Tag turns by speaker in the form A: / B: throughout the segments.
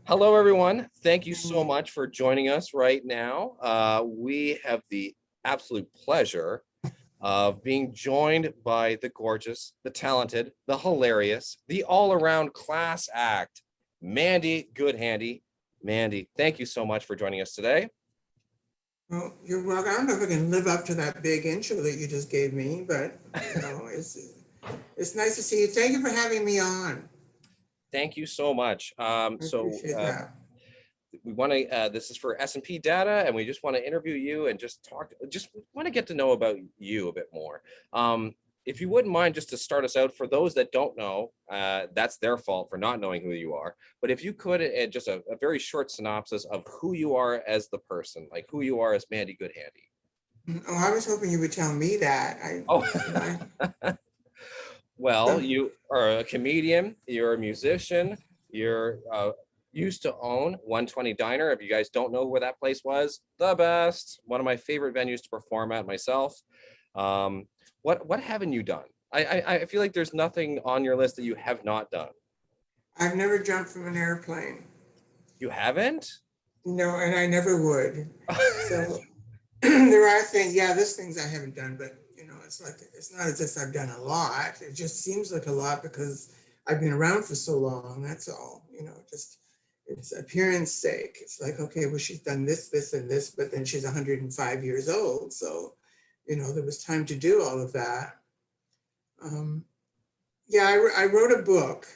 A: Hello, everyone. Thank you so
B: And
A: much for joining us right now. We have the absolute pleasure of being joined by the gorgeous, the talented, the hilarious, the all-around class act, Mandy Goodhandy. Mandy, thank you so much for joining us today.
B: well, you're welcome. I don't know if I can live up to that big intro that you just gave me, but it's nice to see you. Thank you for having me on.
A: Thank you so much.
B: I appreciate that.
A: We want to. This is for S&P Data, and we just want to interview you and just talk. Just want to get to know about you a bit more. If you wouldn't mind, just to start us out, for those that don't know, that's their fault for not knowing who you are. But if you could, just a very short synopsis of who you are as the person, like who you are as Mandy Goodhandy.
B: Oh, I was hoping you would tell me that.
A: Oh,
B: You know, I,
A: well,
B: so,
A: you are a comedian, you're a musician, you're used to own 120 Diner. If you guys don't know where that place was, the best, one of my favorite venues to perform at myself. What haven't you done? I feel like there's nothing on your list that you have not done.
B: I've never jumped from an airplane,
A: You haven't?
B: and I never would. So there are things, yeah, there's things I haven't done, but it's not as if I've done a lot. It just seems like a lot because I've been around for so long. That's all. Just it's appearance sake. It's like, okay, well, she's done this, this, and this, but then she's 105 years old, so there was time to do all of that. Um, yeah, I wrote a book,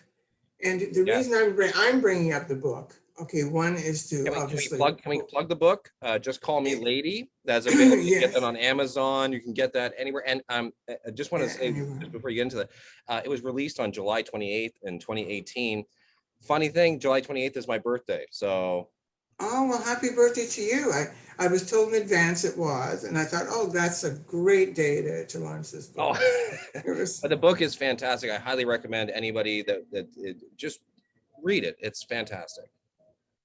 B: and the reason
A: Yes.
B: I'm bringing up the book, okay, one is to obviously,
A: Can we plug the book? Just Call Me Lady. That's available. You can get that
B: yes,
A: on Amazon. You can get that anywhere. And I just want to say,
B: anyway.
A: just before you get into that, it was released on July 28th in 2018. Funny thing, July 28th is my birthday. So,
B: Oh, well, happy birthday to you. I was told in advance it was, and I thought, oh, that's a great day to launch this
A: oh,
B: book. It was,
A: but the book is fantastic. I highly recommend anybody that just read it. It's fantastic.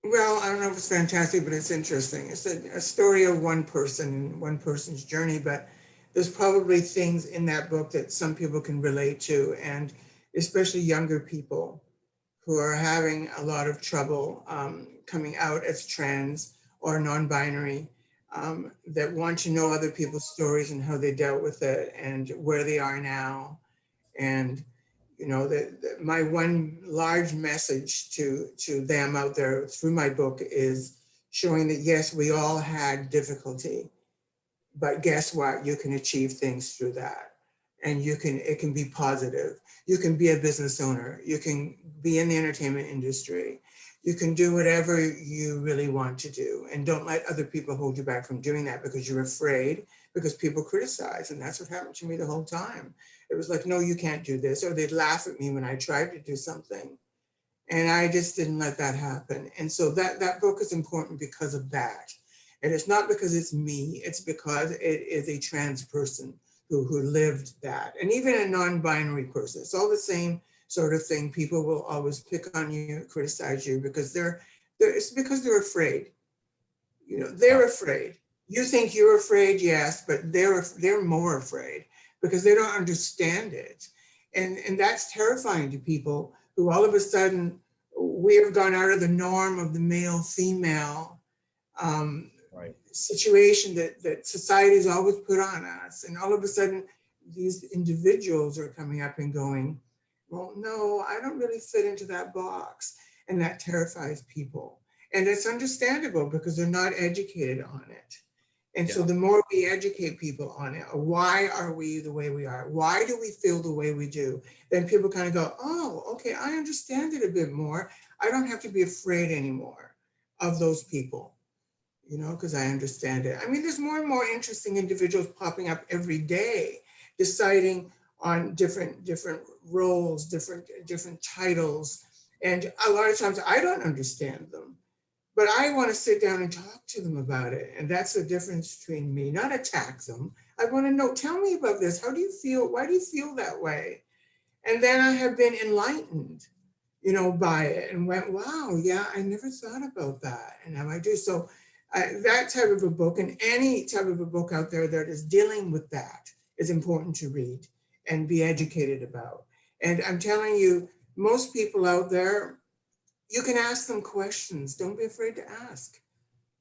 B: well, I don't know if it's fantastic, but it's interesting. It's a story of one person and one person's journey, but there's probably things in that book that some people can relate to, and especially younger people who are having a lot of trouble coming out as trans or non-binary, that want to know other people's stories and how they dealt with it and where they are now. And that my one large message to them out there through my book is showing that yes, we all had difficulty, but guess what? You can achieve things through that. And it can be positive. You can be a business owner. You can be in the entertainment industry. You can do whatever you really want to do. And don't let other people hold you back from doing that because you're afraid, because people criticize. And that's what happened to me the whole time. It was like, no, you can't do this. Or they'd laugh at me when I tried to do something. And I just didn't let that happen. And so that book is important because of that. And it's not because it's me, it's because it is a trans person who lived that. And even a non-binary person, it's all the same sort of thing. People will always pick on you, criticize you because it's because they're afraid.
A: Yeah.
B: They're afraid. You think you're afraid, yes, but they're more afraid because they don't understand it. And that's terrifying to people who all of a sudden we have gone out of the norm of the male female
A: Right.
B: situation that society's always put on us. And all of a sudden, these individuals are coming up and going, well, no, I don't really fit into that box. And that terrifies people. And it's understandable because they're not educated on it. And so
A: Yeah.
B: the more we educate people on it, why are we the way we are? Why do we feel the way we do? Then people kind of go, oh, okay, I understand it a bit more. I don't have to be afraid anymore of those people, because I understand it. I mean, there's more and more interesting individuals popping up every day, deciding on different roles, different titles, and a lot of times I don't understand them, but I want to sit down and talk to them about it. And that's the difference between me, not attack them. I want to know, tell me about this. How do you feel? Why do you feel that way? And then I have been enlightened, by it and went, wow, yeah, I never thought about that. And now I do. So that type of a book and any type of a book out there that is dealing with that is important to read and be educated about. And I'm telling you, most people out there, you can ask them questions. Don't be afraid to ask.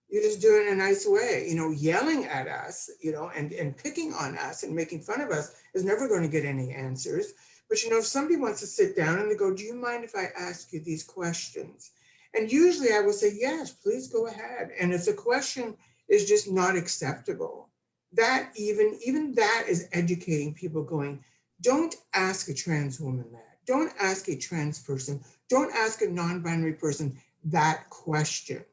B: You just do it in a nice way. Yelling at us, and picking on us and making fun of us is never going to get any answers. But if somebody wants to sit down and they go, do you mind if I ask you these questions? And usually I will say, yes, please go ahead. And if the question is just not acceptable, that even that is educating people, going, don't ask a trans woman that. Don't ask a trans person. Don't ask a non-binary person that question.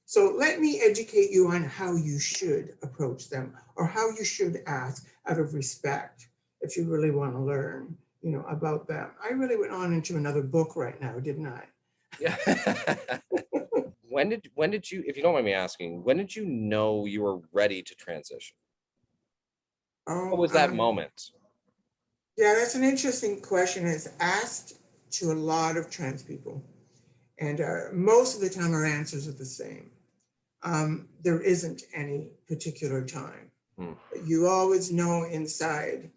B: So let me educate you on how you should approach them, or how you should ask out of respect, if you really want to learn, about them. I really went on into another book right now, didn't I?
A: Yeah. When did you, if you don't mind me asking, when did you know you were ready to transition? What
B: Oh,
A: was that moment?
B: yeah, that's an interesting question. It's asked to a lot of trans people. And most of the time, our answers are the same. There isn't any particular time.
A: Hmm.
B: You always know inside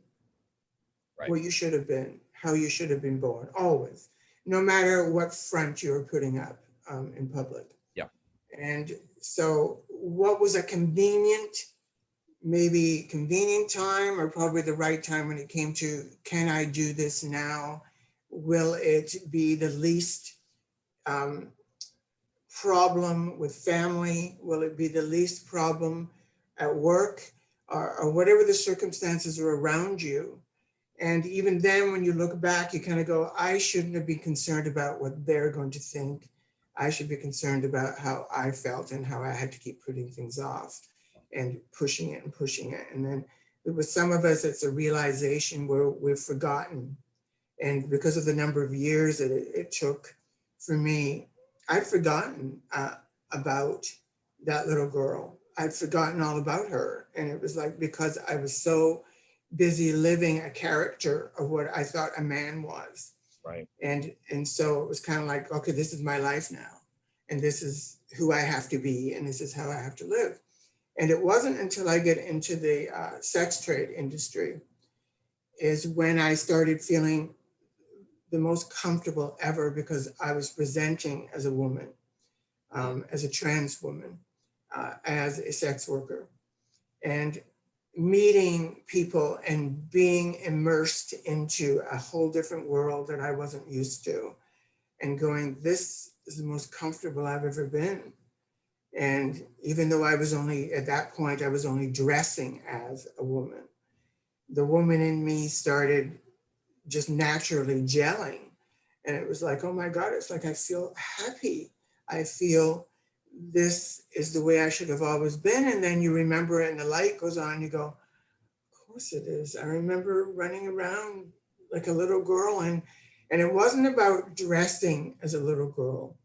A: Right.
B: what you should have been, how you should have been born, always, no matter what front you're putting up in public.
A: Yeah.
B: And so, what was a maybe convenient time, or probably the right time when it came to, can I do this now? Will it be the least problem with family? Will it be the least problem at work, or whatever the circumstances are around you? And even then, when you look back, you kind of go, I shouldn't have been concerned about what they're going to think. I should be concerned about how I felt and how I had to keep putting things off and pushing it and pushing it. And then with some of us, it's a realization where we've forgotten. And because of the number of years that it took for me, I'd forgotten about that little girl. I'd forgotten all about her. And it was like, because I was so busy living a character of what I thought a man was.
A: Right.
B: And so it was kind of like, okay, this is my life now. And this is who I have to be. And this is how I have to live. And it wasn't until I get into the sex trade industry is when I started feeling the most comfortable ever, because I was presenting as a woman, as a trans woman, as a sex worker, and meeting people and being immersed into a whole different world that I wasn't used to, and going, this is the most comfortable I've ever been. And even though at that point, I was only dressing as a woman, the woman in me started just naturally gelling. And it was like, oh my God, it's like I feel happy. I feel this is the way I should have always been. And then you remember it and the light goes on, you go, of course it is. I remember running around like a little girl, and it wasn't about dressing as a little girl.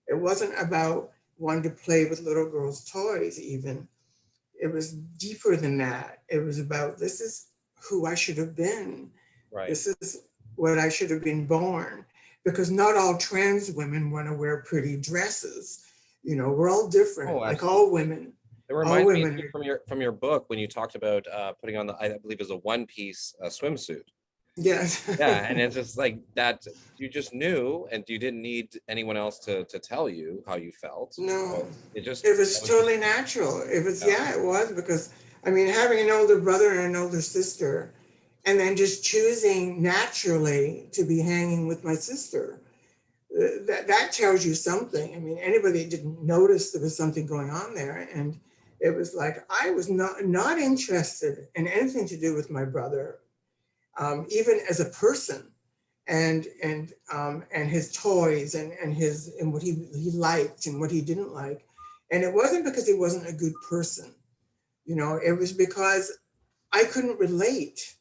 B: It wasn't about wanting to play with little girls' toys even. It was deeper than that. It was about, this is who I should have been.
A: Right.
B: This is what I should have been born. Because not all trans women want to wear pretty dresses. We're all different, like all women.
A: It
B: All
A: reminds me
B: women.
A: from your book when you talked about putting on I believe it was a one-piece swimsuit.
B: Yes.
A: Yeah, and it's just like that. You just knew, and you didn't need anyone else to tell you how you felt.
B: No,
A: It
B: it was totally natural. It was, it was, because I mean, having an older brother and an older sister, and then just choosing naturally to be hanging with my sister, that tells you something. I mean, anybody that didn't notice there was something going on there. And it was like, I was not interested in anything to do with my brother, even as a person, and his toys and what he liked and what he didn't like. And it wasn't because he wasn't a good person. It was because I couldn't relate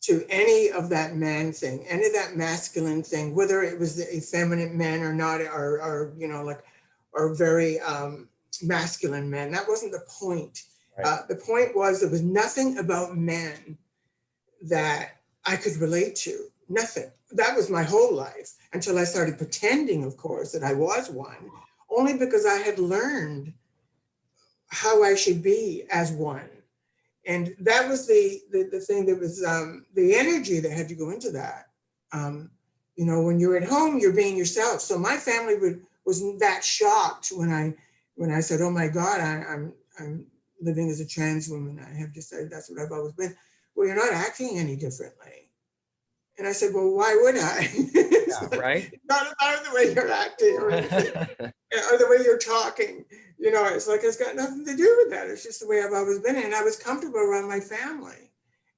B: to any of that man thing, any of that masculine thing, whether it was a feminine man or not, or very masculine men. That wasn't the point.
A: Right.
B: The point was, there was nothing about men that I could relate to. Nothing. That was my whole life until I started pretending, of course, that I was one, only because I had learned how I should be as one. And that was the thing that was the energy that had to go into that. When you're at home, you're being yourself. So my family was that shocked when I said, oh my God, I'm living as a trans woman. I have decided that's what I've always been. Well, you're not acting any differently. And I said, well, why would I? It's
A: Yeah,
B: like,
A: right.
B: not about the way you're acting or anything, or the way you're talking. You know, it's like, it's got nothing to do with that. It's just the way I've always been. And I was comfortable around my family.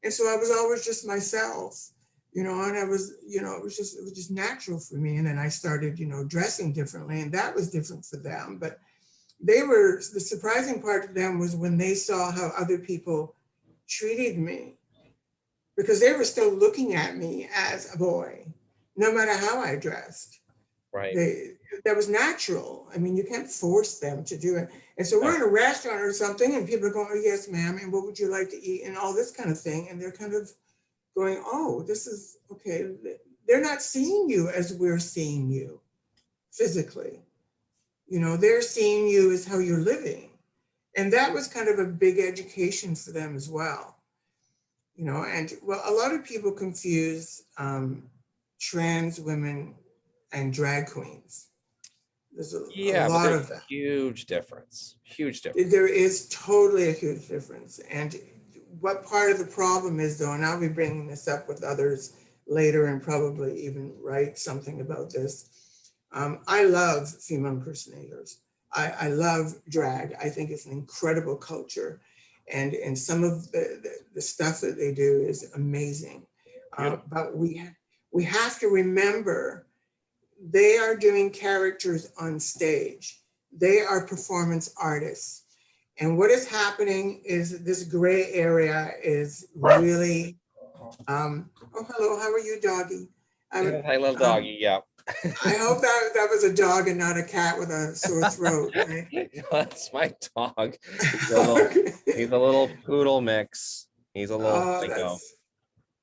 B: And so I was always just myself, you know, and I was, you know, it was just natural for me. And then I started, you know, dressing differently, and that was different for them. But the surprising part to them was when they saw how other people treated me, because they were still looking at me as a boy, no matter how I dressed.
A: Right.
B: That was natural. I mean, you can't force them to do it. And so
A: No.
B: we're in a restaurant or something, and people are going, oh, yes, ma'am, and what would you like to eat? And all this kind of thing. And they're kind of going, oh, this is okay. They're not seeing you as we're seeing you physically. You know, they're seeing you as how you're living. And that was kind of a big education for them as well. You know, and well, a lot of people confuse trans women and drag queens. There's a
A: Yeah, but
B: lot
A: there's
B: of
A: a
B: that.
A: huge difference. Huge difference.
B: There is totally a huge difference. And what part of the problem is, though, and I'll be bringing this up with others later and probably even write something about this. I love female impersonators. I love drag. I think it's an incredible culture. And some of the stuff that they do is amazing. But we have to remember they are doing characters on stage. They are performance artists. And what is happening is this gray area is really, oh, hello, how are you, doggy?
A: Hi, little doggy. Yeah.
B: I hope that was a dog and not a cat with a sore throat, right?
A: That's my dog. He's a little poodle mix. He's a little psycho.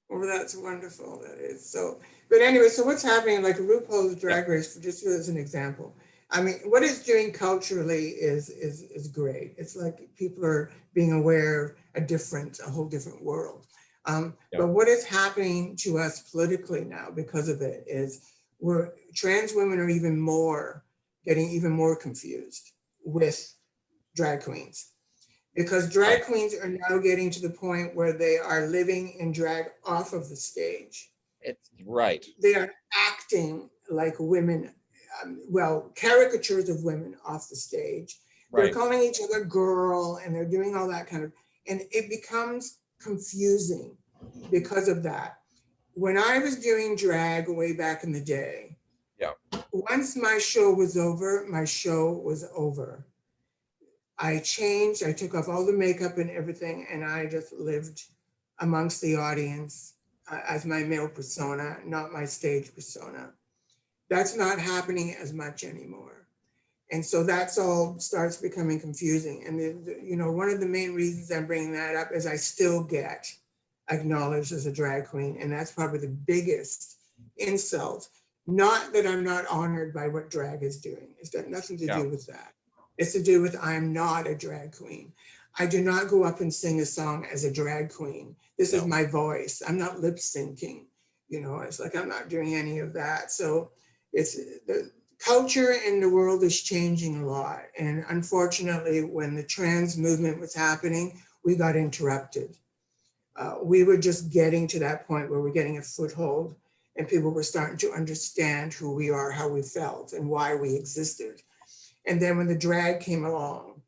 B: That's wonderful. That is so. But anyway, so what's happening? Like RuPaul's Drag Race, just as an example. I mean, what it's doing culturally is great. It's like people are being aware of a whole different world. But what is happening to us politically now because of it is trans women are getting even more confused with drag queens, because drag queens are now getting to the point where they are living in drag off of the stage.
A: It's right.
B: They are acting like women, caricatures of women off the stage. They're calling each other girl, and they're doing all that kind of, and it becomes confusing because of that. When I was doing drag way back in the day, once my show was over, my show was over. I changed, I took off all the makeup and everything, and I just lived amongst the audience as my male persona, not my stage persona. That's not happening as much anymore. And so that's all starts becoming confusing. And you know, one of the main reasons I'm bringing that up is I still get acknowledged as a drag queen. And that's probably the biggest insult. Not that I'm not honored by what drag is doing. It's got nothing to do with that. It's to do with I'm not a drag queen. I do not go up and sing a song as a drag queen. This is my voice. I'm not lip syncing. You know, it's like I'm not doing any of that. So it's the culture in the world is changing a lot. And unfortunately, when the trans movement was happening, we got interrupted. We were just getting to that point where we're getting a foothold, and people were starting to understand who we are, how we felt, and why we existed. And then when the drag came along,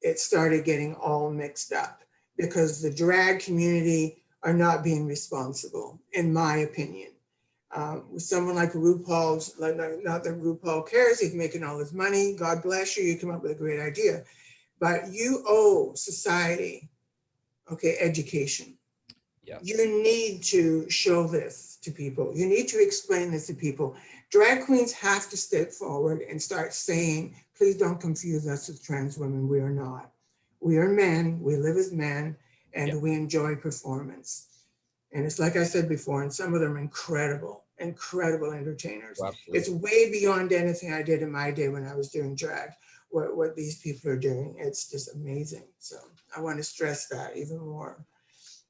B: it started getting all mixed up, because the drag community are not being responsible, in my opinion. With someone like RuPaul's, not that RuPaul cares, he's making all his money, God bless you, you come up with a great idea. But you owe society, education. Yes. You need to show this to people. You need to explain this to people. Drag queens have to step forward and start saying, please don't confuse us with trans women. We are not. We are men, we live as men, and we enjoy performance. And it's like I said before, and some of them are incredible entertainers. Absolutely. It's way beyond anything I did in my day when I was doing drag. What these people are doing, it's just amazing. So I want to stress that even more,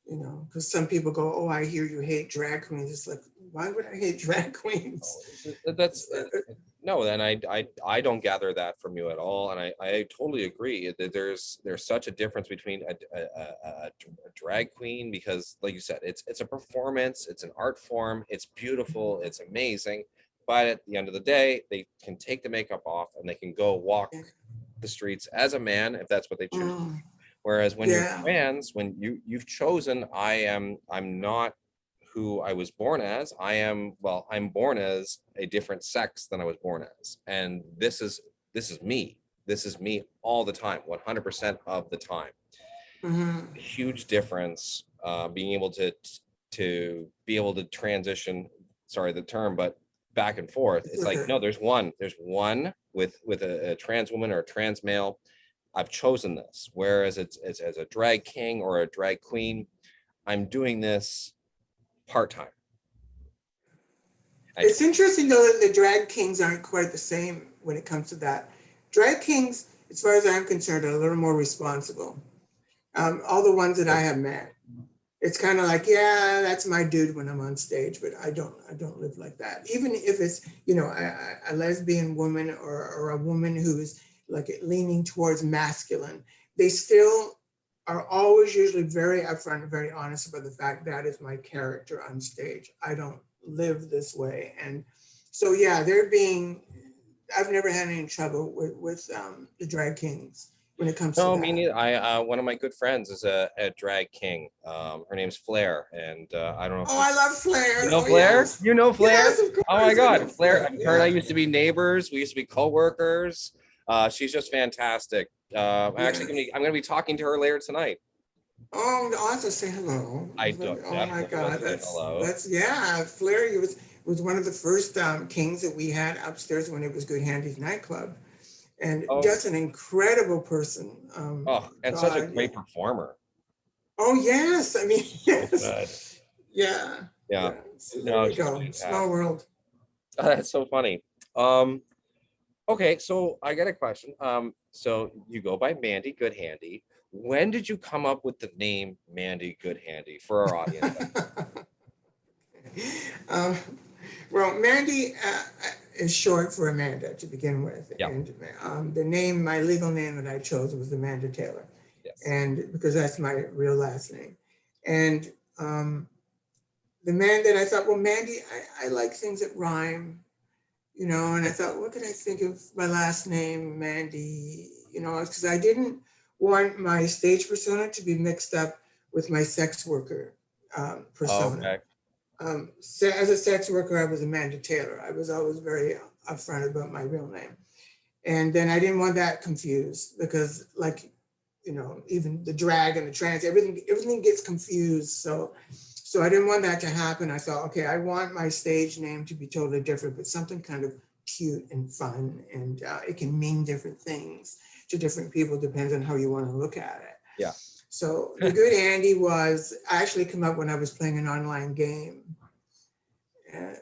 B: you know, because some people go, oh, I hear you hate drag queens. It's like, why would I hate drag queens?
A: No, then I don't gather that from you at all, and I totally agree that there's such a difference between a drag queen, because like you said, it's a performance, it's an art form, it's beautiful, it's amazing, but at the end of the day, they can take the makeup off and they can go walk the streets as a man if that's what they choose.
B: Mm,
A: Whereas when you're
B: yeah.
A: trans, when you've chosen, I'm not who I was born as. I'm born as a different sex than I was born as. And this is me. This is me all the time, 100% of the time.
B: Mhm.
A: A huge difference being able to transition, sorry the term, but back and forth.
B: It's
A: It's like,
B: okay.
A: no, there's one with a trans woman or a trans male. I've chosen this. Whereas it's as a drag king or a drag queen, I'm doing this part-time.
B: It's interesting though that the drag kings aren't quite the same when it comes to that. Drag kings, as far as I'm concerned, are a little more responsible. All the ones that I have met, it's kind of like, yeah, that's my dude when I'm on stage, but I don't live like that. Even if it's, a lesbian woman or a woman who is like leaning towards masculine, they still are always usually very upfront and very honest about the fact that is my character on stage. I don't live this way. And so, yeah, I've never had any trouble with the drag kings when it comes to
A: No, me
B: that.
A: neither. One of my good friends is a drag king. Her name's Flair, and I don't know if
B: Oh, I love
A: you
B: Flair.
A: know
B: Oh,
A: Flair.
B: yes.
A: You know Flair?
B: Yes, of
A: Oh my
B: course. I know
A: God, Flair!
B: Flair.
A: Her and I
B: Yeah.
A: used to be neighbors. We used to be co-workers. She's just fantastic.
B: Yes.
A: I'm gonna be talking to her later tonight.
B: Oh, I'll have to say hello.
A: I do,
B: Oh my
A: definitely will
B: God.
A: say hello.
B: Yeah. Flair, he was one of the first kings that we had upstairs when it was Goodhandy's nightclub. And
A: Oh,
B: just an incredible person.
A: oh, and such a
B: God, yeah.
A: great performer.
B: Oh, yes. I mean,
A: So good.
B: yes. Yeah.
A: Yeah.
B: Yeah. So there
A: No,
B: you
A: she's
B: go. Small
A: fantastic.
B: world.
A: That's so funny. Um, Okay, so I got a question. So you go by Mandy Goodhandy. When did you come up with the name Mandy Goodhandy for our audience?
B: um, well, Mandy is short for Amanda to begin with,
A: Yeah.
B: and my legal name that I chose was Amanda Taylor,
A: Yes.
B: and because that's my real last name, and the man that I thought, well, Mandy, I like things that rhyme, and I thought, what could I think of my last name, Mandy, because I didn't want my stage persona to be mixed up with my sex worker persona.
A: Okay.
B: As a sex worker, I was Amanda Taylor. I was always very upfront about my real name. And then I didn't want that confused because, like, even the drag and the trans, everything gets confused. So I didn't want that to happen. I thought, okay, I want my stage name to be totally different, but something kind of cute and fun, and it can mean different things to different people, depends on how you want to look at it.
A: Yeah.
B: So the good Andy was actually come up when I was playing an online game. Uh,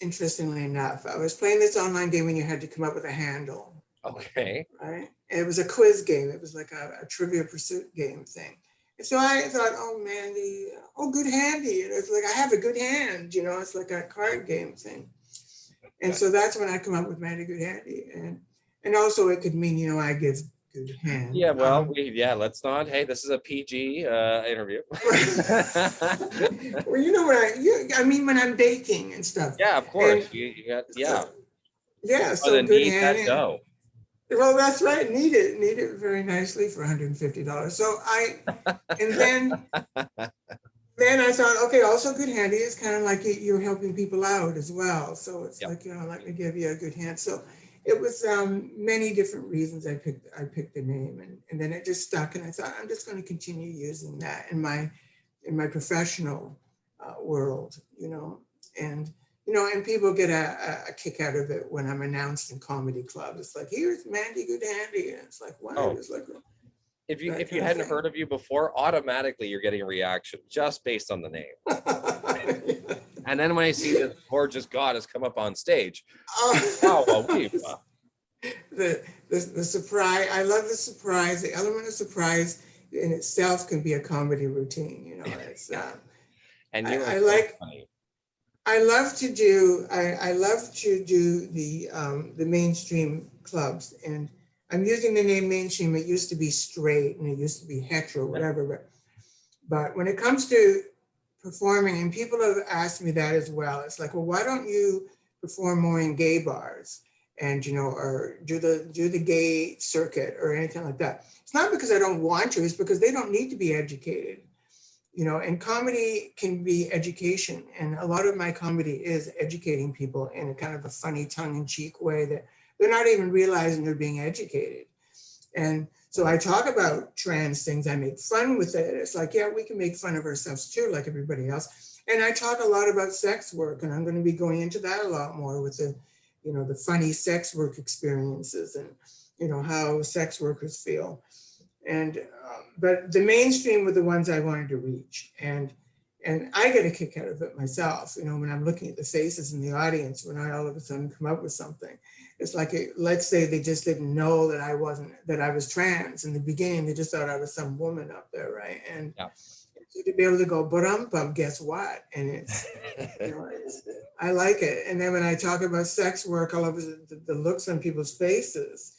B: Interestingly enough, I was playing this online game when you had to come up with a handle,
A: Okay.
B: right? And it was a quiz game. It was like a trivia pursuit game thing. And so I thought, oh, Mandy, oh, good handy. And it's like, I have a good hand, it's like a card game thing. And so that's when I come up with Mandy Goodhandy. And also it could mean, I give good hand.
A: Yeah, well, let's not. Hey, this is a PG interview.
B: Well, I mean, when I'm dating and stuff.
A: Yeah, of course.
B: And
A: You got,
B: so,
A: yeah.
B: yeah,
A: Oh,
B: so
A: then
B: good
A: need
B: hand.
A: that dough.
B: Well, that's right. Need it very nicely for $150. And then I thought, okay, also good handy is kind of like you're helping people out as well. So it's
A: Yep.
B: like, let me give you a good hand. So it was many different reasons I picked the name, and then it just stuck. And I thought I'm just going to continue using that in my professional world, and and people get a kick out of it when I'm announced in comedy clubs. It's like, here's Mandy Goodhandy, and it's like, what?
A: Oh,
B: It's like
A: if you
B: that
A: if you
B: kind of
A: hadn't
B: thing.
A: heard of you before, automatically you're getting a reaction just based on the name. And then when I see this gorgeous goddess come up on stage, wow, well,
B: the surprise. I love the surprise. The element of surprise in itself can be a comedy routine. It's
A: and you are
B: I
A: so
B: like
A: funny.
B: I love to do I love to do the mainstream clubs, and I'm using the name mainstream. It used to be straight and it used to be hetero, whatever. But when it comes to performing, and people have asked me that as well, it's like, well, why don't you perform more in gay bars and or do the gay circuit or anything like that? It's not because I don't want to, it's because they don't need to be educated. And comedy can be education. And a lot of my comedy is educating people in a kind of a funny tongue-in-cheek way that they're not even realizing they're being educated. And so I talk about trans things. I make fun with it. It's like, yeah, we can make fun of ourselves too, like everybody else. And I talk a lot about sex work, and I'm going to be going into that a lot more with the funny sex work experiences and, how sex workers feel. And but the mainstream were the ones I wanted to reach, and I get a kick out of it myself. When I'm looking at the faces in the audience, when I all of a sudden come up with something, it's like, let's say they just didn't know that I was trans in the beginning. They just thought I was some woman up there, right? And
A: Yeah.
B: to be able to go, but guess what? And I like it. And then when I talk about sex work, all of the looks on people's faces,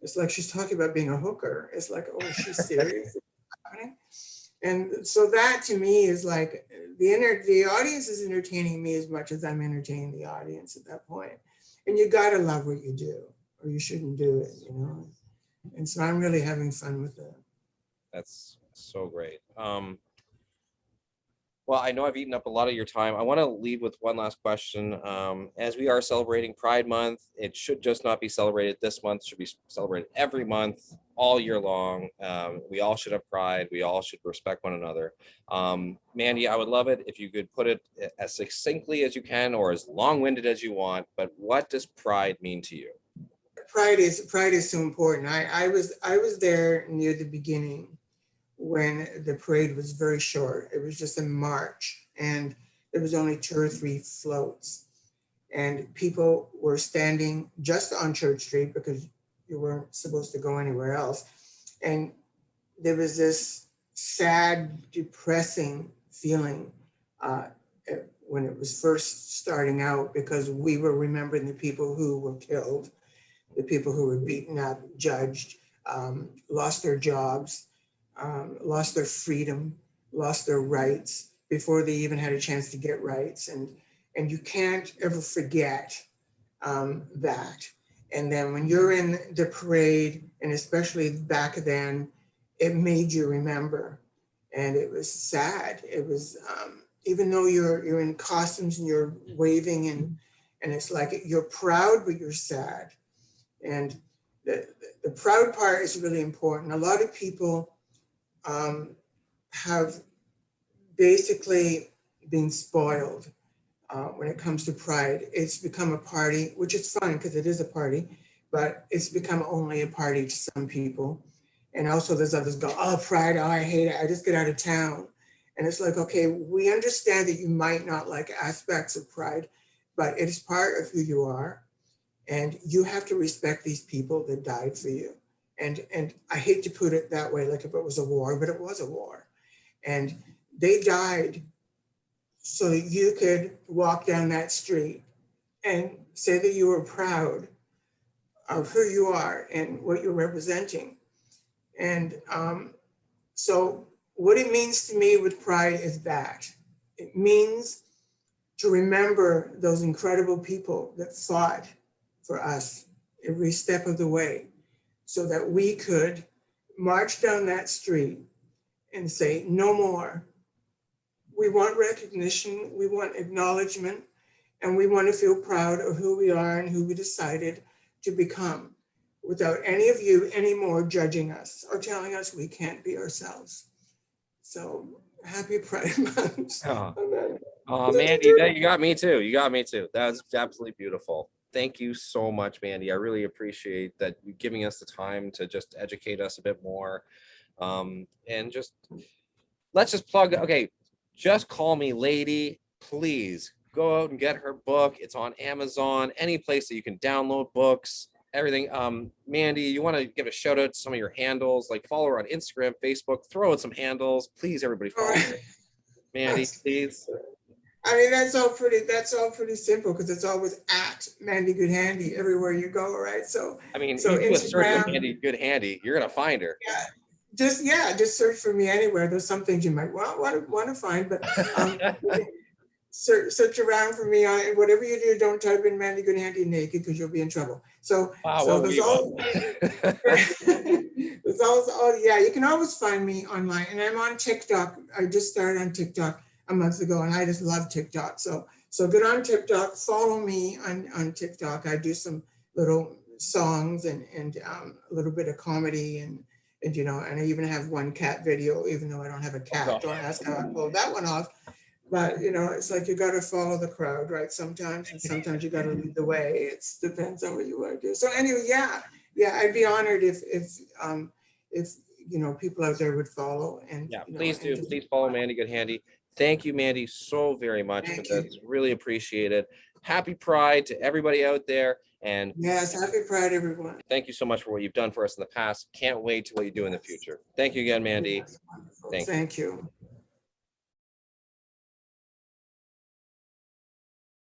B: it's like she's talking about being a hooker. It's like, oh, is she serious? And so that to me is like the audience is entertaining me as much as I'm entertaining the audience at that point. And you gotta love what you do, or you shouldn't do it. And so I'm really having fun with it.
A: That's so great. Well, I know I've eaten up a lot of your time. I want to leave with one last question. As we are celebrating Pride Month, it should just not be celebrated this month. It should be celebrated every month, all year long. We all should have pride. We all should respect one another. Mandy, I would love it if you could put it as succinctly as you can or as long-winded as you want. But what does pride mean to you?
B: Pride is so important. I was there near the beginning when the parade was very short. It was just a march, and there was only 2 or 3 floats, and people were standing just on Church Street because you weren't supposed to go anywhere else. And there was this sad, depressing feeling uh, when it was first starting out, because we were remembering the people who were killed, the people who were beaten up, judged, lost their jobs, lost their freedom, lost their rights before they even had a chance to get rights. And you can't ever forget that. And then when you're in the parade, and especially back then, it made you remember. And it was sad. It was, even though you're in costumes and you're waving, and it's like you're proud, but you're sad. And the proud part is really important. A lot of people have basically been spoiled when it comes to pride. It's become a party, which is fun because it is a party, but it's become only a party to some people. And also there's others go, oh, pride, oh, I hate it. I just get out of town. And it's like, okay, we understand that you might not like aspects of pride, but it is part of who you are. And you have to respect these people that died for you. And I hate to put it that way, like if it was a war, but it was a war. And they died so that you could walk down that street and say that you were proud of who you are and what you're representing. And so what it means to me with pride is that it means to remember those incredible people that fought for us every step of the way, so that we could march down that street and say, no more. We want recognition, we want acknowledgement, and we want to feel proud of who we are and who we decided to become, without any of you anymore judging us or telling us we can't be ourselves. So happy Pride Month.
A: Oh, Mandy, you got me too. You got me too. That was absolutely beautiful. Thank you so much, Mandy. I really appreciate that you giving us the time to just educate us a bit more. And just let's just plug. Okay, just call me lady. Please go out and get her book. It's on Amazon, any place that you can download books, everything. Mandy, you want to give a shout out to some of your handles, like follow her on Instagram, Facebook, throw out some handles. Please, everybody follow her. Mandy, please.
B: I mean, that's all pretty simple because it's always at Mandy Goodhandy everywhere you go, right?
A: I mean,
B: So
A: you do a search of
B: Instagram,
A: Mandy Goodhandy, you're gonna find her.
B: just search for me anywhere. There's some things you might want to find, but you can search around for me on whatever you do. Don't type in Mandy Goodhandy naked because you'll be in trouble.
A: Wow,
B: So
A: what
B: there's
A: we
B: all there's always, oh yeah, you can always find me online, and I'm on TikTok. I just started on TikTok a month ago, and I just love TikTok. So get on TikTok, follow me on TikTok. I do some little songs and a little bit of comedy and and I even have one cat video, even though I don't have a
A: Oh,
B: cat.
A: gosh.
B: Don't ask how I pulled that one off. But it's like you got to follow the crowd, right? Sometimes, and sometimes you got to lead the way. It depends on what you want to do. So anyway, yeah, I'd be honored if people out there would follow and
A: Yeah, please
B: and
A: do.
B: just
A: Please follow Mandy Goodhandy. Thank you, Mandy, so very much for
B: thank
A: this.
B: you.
A: Really appreciate it. Happy Pride to everybody out there. And
B: Yes, happy Pride, everyone.
A: thank you so much for what you've done for us in the past. Can't wait to what you do in the
B: Yes,
A: future. Thank you again, Mandy.
B: yes, wonderful.
A: Thank you.
B: Thank you.